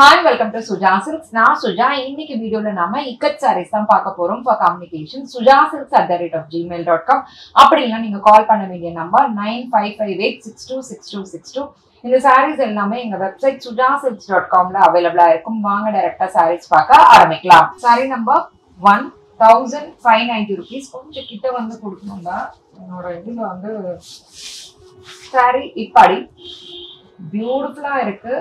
Hi, welcome to Suja Silks. நான் சுஜா. இன்னைக்கு வீடியோல நாம இக்கட் சாரீஸ் தான் பார்க்க போறோம் for communication. sujasilks@gmail.com. அப்படி இல்லைன்னா நீங்க கால் பண்ண வேண்டிய நம்பர் 9558626262. இந்த சாரீஸ் எல்லாமே எங்க வெப்சைட் sujasilks.comல அவைலபிளா இருக்கும். வாங்க டைரக்டா சாரீஸ் பார்க்க ஆரம்பிக்கலாம். Sorry number 1590 rupees. கொஞ்சம் கிட்ட வந்து கொடுக்கணுங்க. என்னோட இதுல வந்து சாரி இப்படி பியூட்டிஃபுல்லா இருக்கு.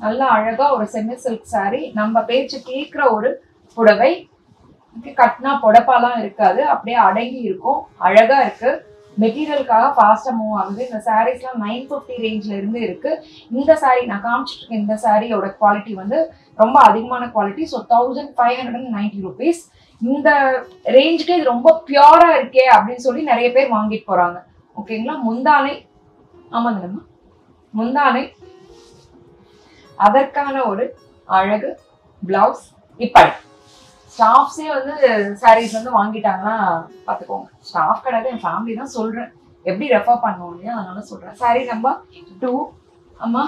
நல்லா அழகா ஒரு செமி சில்க் சாரி. நம்ம பேச்சு கேட்கிற ஒரு புடவை. கட்னா புடப்பாலாம் இருக்காது, அப்படியே அடங்கி இருக்கும். அழகா இருக்கு. மெட்டீரியலுக்காக ஃபாஸ்டா மூவ் ஆகுது. இந்த சாரீஸ்லாம் 950 ரேஞ்ச்ல இருந்து இருக்கு. இந்த சாரி நான் காமிச்சிட்டு இருக்கேன். இந்த சாரியோட குவாலிட்டி வந்து ரொம்ப அதிகமான குவாலிட்டி. So 1590 rupees. இந்த ரேஞ்சுக்கு இது ரொம்ப பியூரா இருக்கே அப்படின்னு சொல்லி நிறைய பேர் வாங்கிட்டு போறாங்க. ஓகேங்களா? முந்தானை, ஆமாங்க நம்ம முந்தானை, அதற்கான ஒரு அழகு பிளவுஸ். இப்படி ஸ்டாஃப்ஸே வந்து சாரீஸ் வந்து வாங்கிட்டாங்கன்னா பார்த்துக்கோங்க. ஸ்டாஃப் கிடையாது, என் ஃபேமிலி தான் சொல்றேன். எப்படி ரெஃபர் பண்ணுவோம் இல்லையா, அதனால சொல்றேன். Sorry number 2. அம்மா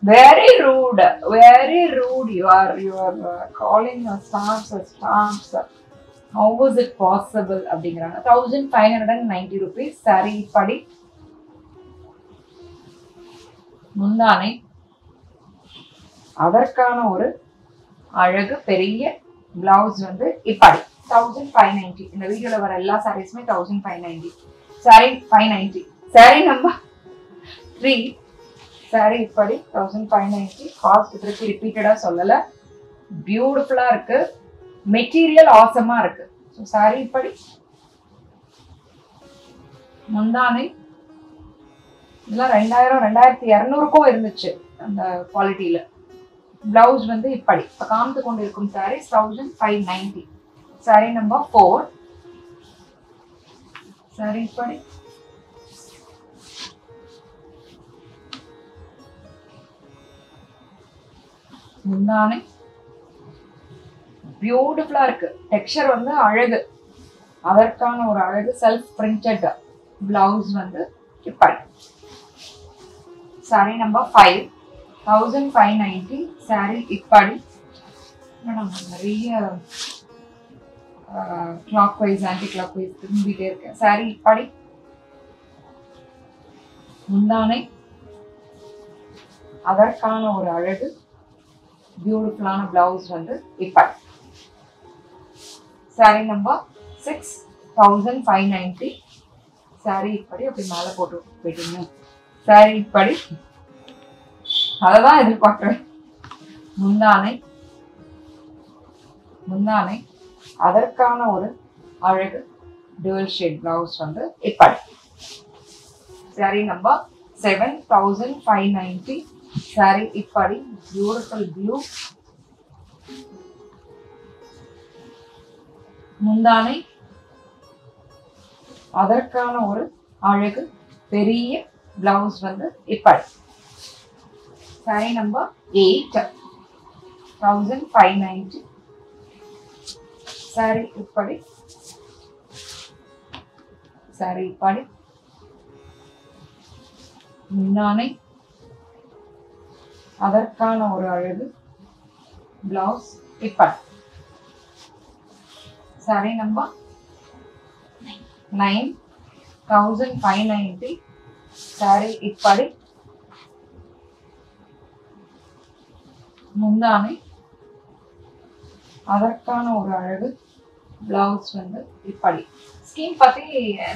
very rude, very rude. You are calling staffs staffs. How was it possible அப்படிங்கிறாங்க. 1590 rupees. சாரி இப்படி முந்தானை, அதற்கான ஒரு அழகு பெரிய பிளவுஸ் வந்து இப்படி 1590. இந்த வீடியோல வர எல்லா சாரீஸுமே 1590. சாரி 590. Sorry number 3. சாரி இப்படி 1590. காஸ்ட் திருப்பி ரிப்பீட்டடா சொல்லல. பியூட்டிஃபுல்லா இருக்கு. மெட்டீரியல் ஆசமா இருக்கு. சாரி இப்படி முந்தானை. இதெல்லாம் 2000 2200க்கும் இருந்துச்சு அந்த குவாலிட்டியில. பிளவுஸ் வந்து இப்படி இப்ப காமித்து கொண்டிருக்கும் சாரி 1590. Sorry number 4. சாரி இப்படி முந்தானை பியூட்டிஃபுல்லா இருக்கு. டெக்ஸ்சர் வந்து அழகு. அதற்கான ஒரு அழகு செல்ஃப் பிரிண்டட் பிளவுஸ் வந்து இப்படி. Sorry number 5. 1590. சாரி இப்படி. நிறைய clockwise anticlockwise திரும்பிட்டே இருக்கேன். சாரி இப்படி முந்தானை, அதற்கான ஒரு அழகு பியூட்டிஃபுல்லான பிளவுஸ் வந்து இப்படி. Sorry number 6. 1590. சாரி இப்படி அப்படி மேல போட்டு போயிட்டீங்க. சாரி இப்படி அததான் எதிர்பார்க்கிறேன். முந்தானை, முந்தானை, அதற்கான ஒரு அழகு டுவல் ஷேட் பிளவுஸ் வந்து இப்படி. Sorry number 7. 1590. சாரி இப்படி பியூட்டிஃபுல் ப்ளூ. முந்தானை, அதற்கான ஒரு அழகு பெரிய பிளவுஸ் வந்து இப்படி. Sorry number 8. 1590. சாரி இப்படி. சாரி இப்படி முந்தானை, அதற்கான ஒரு அழகு பிளவுஸ் இப்படி. Sorry number 9. 1590. சாரி இப்படி முந்தானை, அதற்கான ஒரு அழகு பிளவுஸ் வந்து இப்படி. ஸ்கீம் பத்தி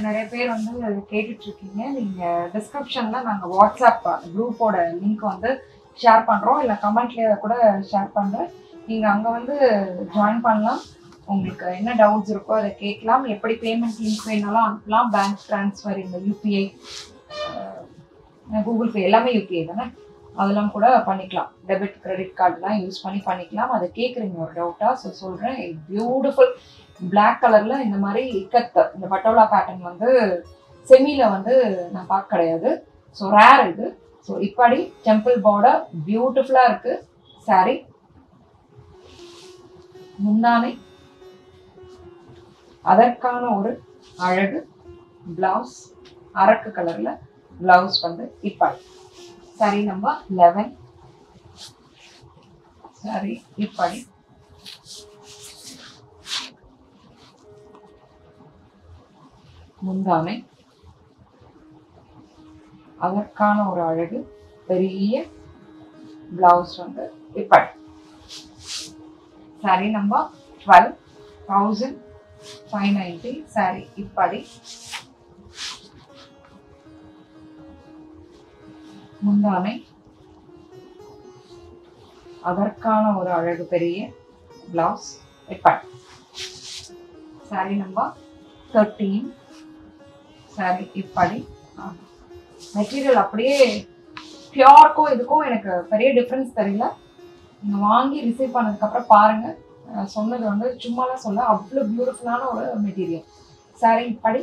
நிறைய பேர் வந்து கேட்டுட்டு இருக்கீங்க. நீங்க டிஸ்கிரிப்ஷன்ல நாங்க வாட்ஸ்அப் குரூப்போட லிங்க் வந்து ஷேர் பண்றோம், இல்ல கமெண்ட்லயே கூட ஷேர் பண்றேன். நீங்க அங்க வந்து ஜாயின் பண்ணலாம். உங்களுக்கு என்ன டவுட்ஸ் இருக்கோ அதை கேட்கலாம். எப்படி பேமெண்ட் லிங்க் வேணாலும் அனுப்பலாம். பேங்க் டிரான்ஸ்ஃபர், இந்த யூபிஐ, கூகுள் பே எல்லாமே யூபிஐ தானே, அதெல்லாம் கூட பண்ணிக்கலாம். டெபிட் கிரெடிட் கார்டுலாம் யூஸ் பண்ணிக்கலாம். அதை கேட்குறீங்க ஒரு டவுட்டா, ஸோ சொல்கிறேன். பியூட்டிஃபுல் பிளாக் கலரில் இந்த மாதிரி இக்கத்து, இந்த பட்டோலா பேட்டர்ன் வந்து செமியில் வந்து நான் பார்க்க கிடையாது. ஸோ ரேர் இது. ஸோ இப்படி டெம்பிள் பார்டர் பியூட்டிஃபுல்லாக இருக்குது. சாரி முந்தானை, அதற்கான ஒரு அழகு பிளவுஸ் அரக்கு கலரில் பிளவுஸ் வந்து இப்படி. Sorry number 11. சாரி இப்படி முந்தானை அதற்கான ஒரு அழகு பெரிய பிளவுஸ் வந்து இப்படி சாரி நம்பர் 12,590 சாரி இப்படி முந்தானை அதற்கான ஒரு அழகு பெரிய பிளவுஸ் இப்படி சாரி நம்பர் 13 சாரி இப்படி மெட்டீரியல் அப்படியே பியூர்க்கும் இதுக்கும் எனக்கு பெரிய டிஃப்ரென்ஸ் தெரியல. நீங்க வாங்கி ரிசீவ் பண்ணதுக்கு அப்புறம் பாருங்க. சொன்னது வந்து சும்மாலாம் சொல்ல அவ்வளோ பியூட்டிஃபுல்லான ஒரு மெட்டீரியல். சாரி இப்படி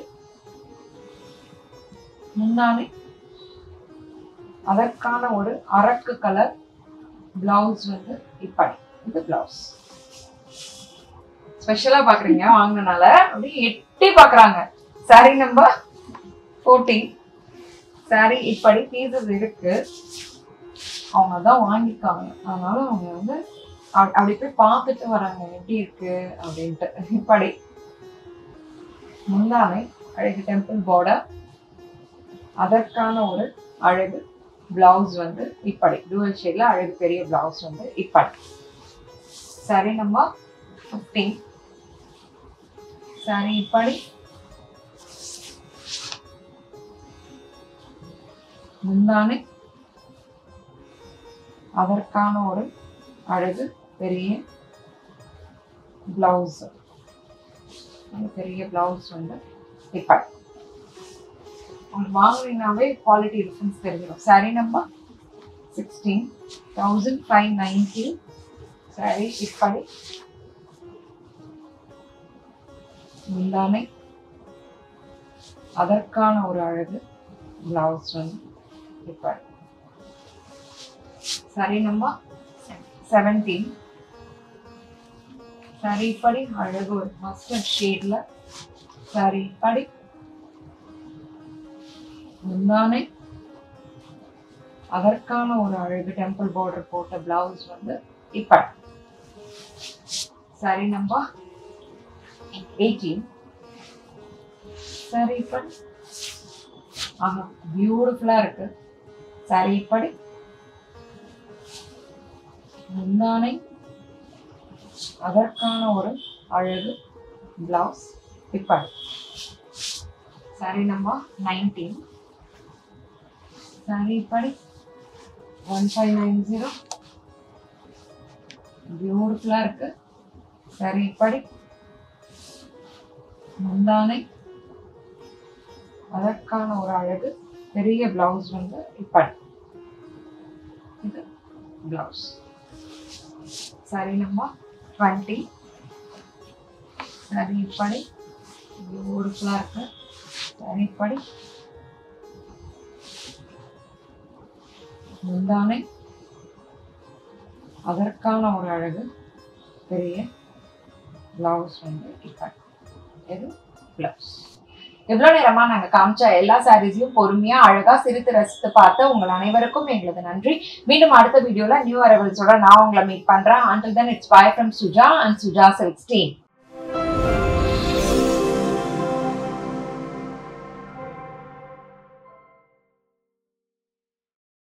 முந்தானை அதற்கான ஒரு அரக்கு கலர் பிளவுஸ் வந்து இப்படி இந்த பிளவுஸ் ஸ்பெஷலா பாக்குறீங்க வாங்கினால அப்படியே எட்டி பாக்குறாங்க. சாரி நம்பர் 14 சாரி இப்படி பீசஸ் இருக்கு. அவங்க தான் வாங்கிருக்காங்க, அதனால அவங்க வந்து அப்படி போய் பார்த்துட்டு வராங்க எப்படி இருக்கு அப்படின்ட்டு. இப்படி முந்தானை அழகு டெம்பிள் பார்டர் அதற்கான ஒரு அழகு பிளவுஸ் வந்து இப்படி டூவல் ஷேட்ல அழகு பெரிய பிளவுஸ் வந்து இப்படி சாரி நம்பர் 15 சாரி இப்படி முந்தானை அதற்கான ஒரு அழகு பெரிய பிளவுஸ் வந்து இப்படி உங்களுக்கு வாங்குறீங்கனாவே குவாலிட்டி டிஃபரன்ஸ் தெரிஞ்சிடும். சாரி நம்பர் 16,590 சாரி இப்படி முந்தானை அதற்கான ஒரு அழகு பிளவுஸ் வந்து இப்படி சாரி நம்பர் 17 சாரி இப்படி அழகு ஒரு மஸ்டர்ட் ஷேட்ல சாரி இப்படி முந்தானை அதற்கான ஒரு அழகு டெம்பிள் பார்டர் போட்ட பிளவுஸ் வந்து இப்படி சாரி நம்பர் 18 சாரி இப்படி பியூட்டிஃபுல்லா இருக்கு. சாரி இப்படி முந்தானை அதற்கான ஒரு அழகு பிளவுஸ் இப்படி சாரி நம்பர் 19 சாரி இப்படி 1590 பியூட்டிஃபுல்லா இருக்கு. சாரி இப்படி முந்தானை அதற்கான ஒரு அழகு பெரிய பிளவுஸ் வந்து இப்படி இது பிளவுஸ் சாரி நம்பர் 20 சாரி இப்படி பியூட்டிஃபுல்லா இருக்கு. சாரி இப்படி முந்தானை அதற்கான ஒரு அழகு பெரிய பிளவுஸ் வந்து இப்படி இது பிளவுஸ். எவ்வளவு நேரமா நாங்க காமிச்ச எல்லா சாரீஸையும் பொறுமையா அழகா சிரித்து ரசித்து பார்த்த உங்கள் அனைவருக்கும் எங்களது நன்றி. மீண்டும் அடுத்த வீடியோல நியூ அரைவல்ஸோட நான் உங்களை மீட் பண்றேன். Until then, it's bye from Suja and Suja Silks team.